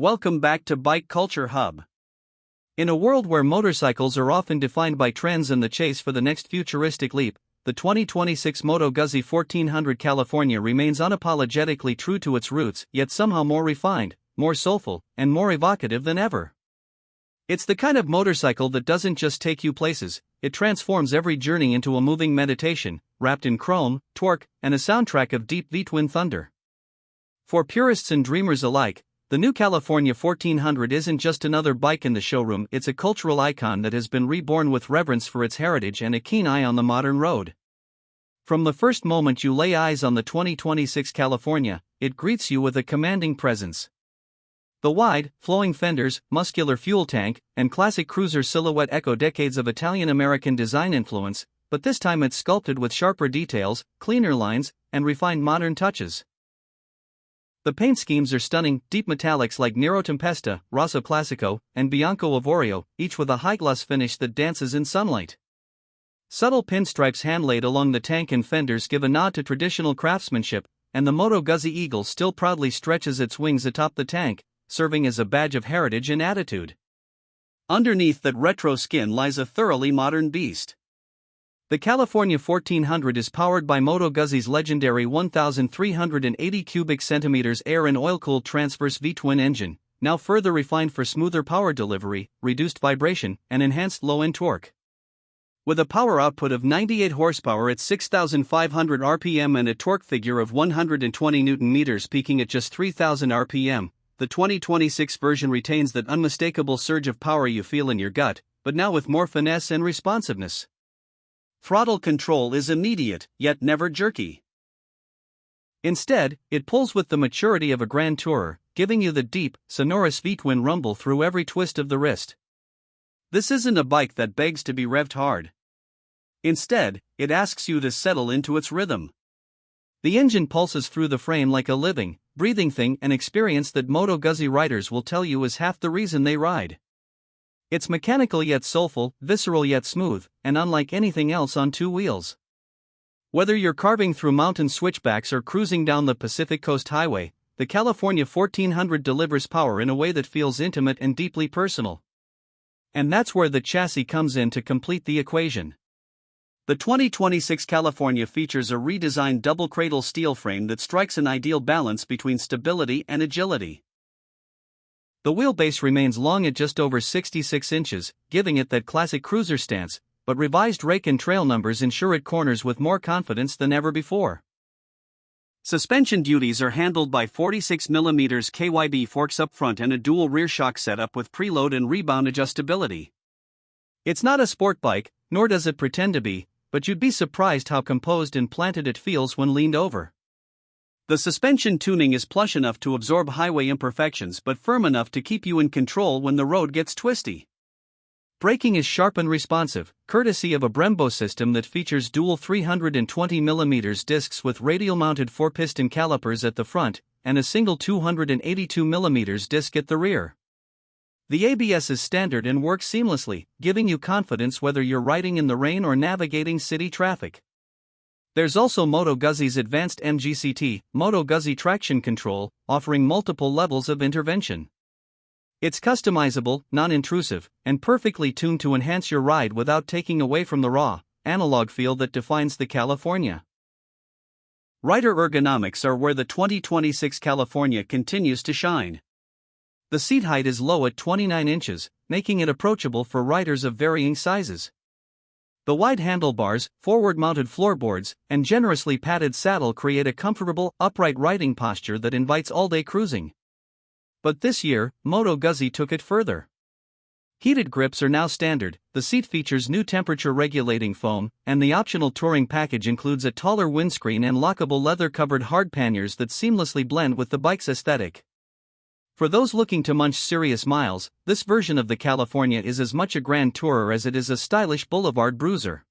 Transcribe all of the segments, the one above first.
Welcome back to Bike Culture Hub. In a world where motorcycles are often defined by trends and the chase for the next futuristic leap, the 2026 Moto Guzzi 1400 California remains unapologetically true to its roots, yet somehow more refined, more soulful, and more evocative than ever. It's the kind of motorcycle that doesn't just take you places, it transforms every journey into a moving meditation, wrapped in chrome, torque, and a soundtrack of deep V-twin thunder. For purists and dreamers alike, the new California 1400 isn't just another bike in the showroom, it's a cultural icon that has been reborn with reverence for its heritage and a keen eye on the modern road. From the first moment you lay eyes on the 2026 California, it greets you with a commanding presence. The wide, flowing fenders, muscular fuel tank, and classic cruiser silhouette echo decades of Italian-American design influence, but this time it's sculpted with sharper details, cleaner lines, and refined modern touches. The paint schemes are stunning, deep metallics like Nero Tempesta, Rosso Classico, and Bianco Avorio, each with a high-gloss finish that dances in sunlight. Subtle pinstripes hand-laid along the tank and fenders give a nod to traditional craftsmanship, and the Moto Guzzi Eagle still proudly stretches its wings atop the tank, serving as a badge of heritage and attitude. Underneath that retro skin lies a thoroughly modern beast. The California 1400 is powered by Moto Guzzi's legendary 1,380 cubic centimeters air and oil-cooled transverse V-twin engine, now further refined for smoother power delivery, reduced vibration, and enhanced low-end torque. With a power output of 98 horsepower at 6,500 RPM and a torque figure of 120 Nm peaking at just 3,000 RPM, the 2026 version retains that unmistakable surge of power you feel in your gut, but now with more finesse and responsiveness. Throttle control is immediate, yet never jerky. Instead, it pulls with the maturity of a Grand Tourer, giving you the deep, sonorous V-twin rumble through every twist of the wrist. This isn't a bike that begs to be revved hard. Instead, it asks you to settle into its rhythm. The engine pulses through the frame like a living, breathing thing, an experience that Moto Guzzi riders will tell you is half the reason they ride. It's mechanical yet soulful, visceral yet smooth, and unlike anything else on two wheels. Whether you're carving through mountain switchbacks or cruising down the Pacific Coast Highway, the California 1400 delivers power in a way that feels intimate and deeply personal. And that's where the chassis comes in to complete the equation. The 2026 California features a redesigned double cradle steel frame that strikes an ideal balance between stability and agility. The wheelbase remains long at just over 66 inches, giving it that classic cruiser stance, but revised rake and trail numbers ensure it corners with more confidence than ever before. Suspension duties are handled by 46mm KYB forks up front and a dual rear shock setup with preload and rebound adjustability. It's not a sport bike, nor does it pretend to be, but you'd be surprised how composed and planted it feels when leaned over. The suspension tuning is plush enough to absorb highway imperfections but firm enough to keep you in control when the road gets twisty. Braking is sharp and responsive, courtesy of a Brembo system that features dual 320mm discs with radial-mounted 4-piston calipers at the front, and a single 282mm disc at the rear. The ABS is standard and works seamlessly, giving you confidence whether you're riding in the rain or navigating city traffic. There's also Moto Guzzi's advanced MGCT, Moto Guzzi Traction Control, offering multiple levels of intervention. It's customizable, non-intrusive, and perfectly tuned to enhance your ride without taking away from the raw, analog feel that defines the California. Rider ergonomics are where the 2026 California continues to shine. The seat height is low at 29 inches, making it approachable for riders of varying sizes. The wide handlebars, forward-mounted floorboards, and generously padded saddle create a comfortable, upright riding posture that invites all-day cruising. But this year, Moto Guzzi took it further. Heated grips are now standard, the seat features new temperature-regulating foam, and the optional touring package includes a taller windscreen and lockable leather-covered hard panniers that seamlessly blend with the bike's aesthetic. For those looking to munch serious miles, this version of the California is as much a Grand Tourer as it is a stylish boulevard bruiser.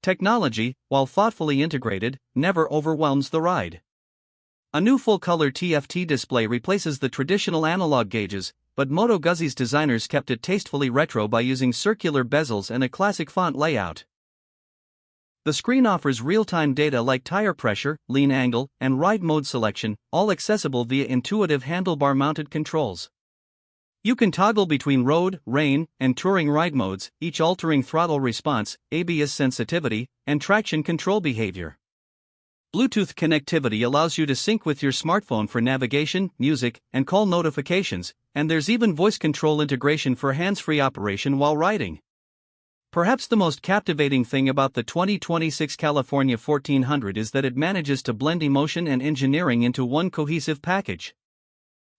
Technology, while thoughtfully integrated, never overwhelms the ride. A new full-color TFT display replaces the traditional analog gauges, but Moto Guzzi's designers kept it tastefully retro by using circular bezels and a classic font layout. The screen offers real-time data like tire pressure, lean angle, and ride mode selection, all accessible via intuitive handlebar-mounted controls. You can toggle between road, rain, and touring ride modes, each altering throttle response, ABS sensitivity, and traction control behavior. Bluetooth connectivity allows you to sync with your smartphone for navigation, music, and call notifications, and there's even voice control integration for hands-free operation while riding. Perhaps the most captivating thing about the 2026 California 1400 is that it manages to blend emotion and engineering into one cohesive package.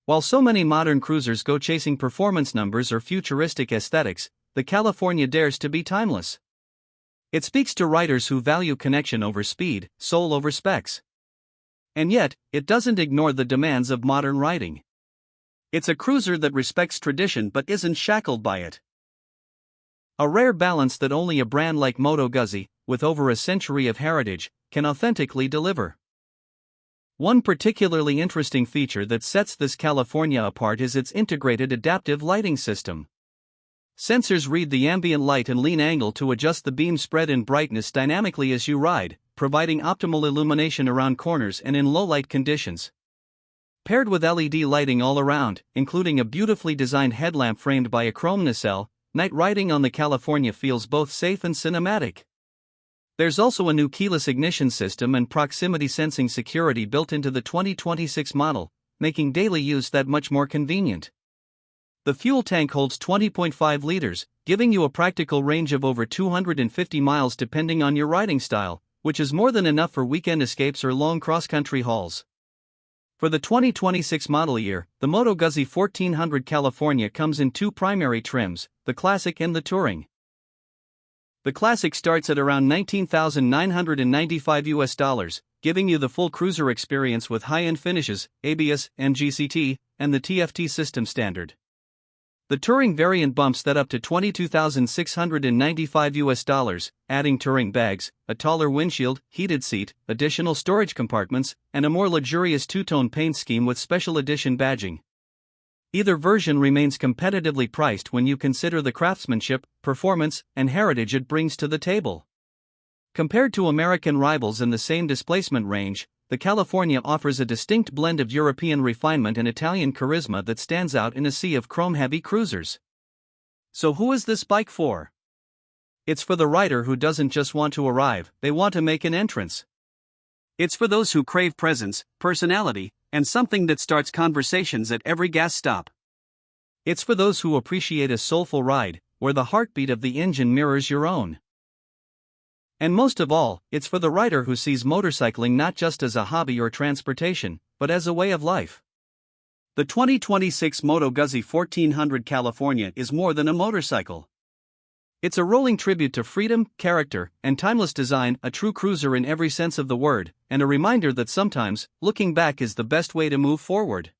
While so many modern cruisers go chasing performance numbers or futuristic aesthetics, the California dares to be timeless. It speaks to riders who value connection over speed, soul over specs. And yet, it doesn't ignore the demands of modern riding. It's a cruiser that respects tradition but isn't shackled by it. A rare balance that only a brand like Moto Guzzi, with over a century of heritage, can authentically deliver. One particularly interesting feature that sets this California apart is its integrated adaptive lighting system. Sensors read the ambient light and lean angle to adjust the beam spread and brightness dynamically as you ride, providing optimal illumination around corners and in low-light conditions. Paired with LED lighting all around, including a beautifully designed headlamp framed by a chrome nacelle, night riding on the California feels both safe and cinematic. There's also a new keyless ignition system and proximity sensing security built into the 2026 model, making daily use that much more convenient. The fuel tank holds 20.5 liters, giving you a practical range of over 250 miles depending on your riding style, which is more than enough for weekend escapes or long cross-country hauls. For the 2026 model year, the Moto Guzzi 1400 California comes in two primary trims, the Classic and the Touring. The Classic starts at around $19,995, giving you the full cruiser experience with high-end finishes, ABS, MGCT, and the TFT system standard. The Touring variant bumps that up to $22,695, adding touring bags, a taller windshield, heated seat, additional storage compartments, and a more luxurious two-tone paint scheme with special edition badging. Either version remains competitively priced when you consider the craftsmanship, performance, and heritage it brings to the table. Compared to American rivals in the same displacement range, the California offers a distinct blend of European refinement and Italian charisma that stands out in a sea of chrome-heavy cruisers. So who is this bike for? It's for the rider who doesn't just want to arrive, they want to make an entrance. It's for those who crave presence, personality, and something that starts conversations at every gas stop. It's for those who appreciate a soulful ride, where the heartbeat of the engine mirrors your own. And most of all, it's for the rider who sees motorcycling not just as a hobby or transportation, but as a way of life. The 2026 Moto Guzzi 1400 California is more than a motorcycle. It's a rolling tribute to freedom, character, and timeless design, a true cruiser in every sense of the word, and a reminder that sometimes, looking back is the best way to move forward.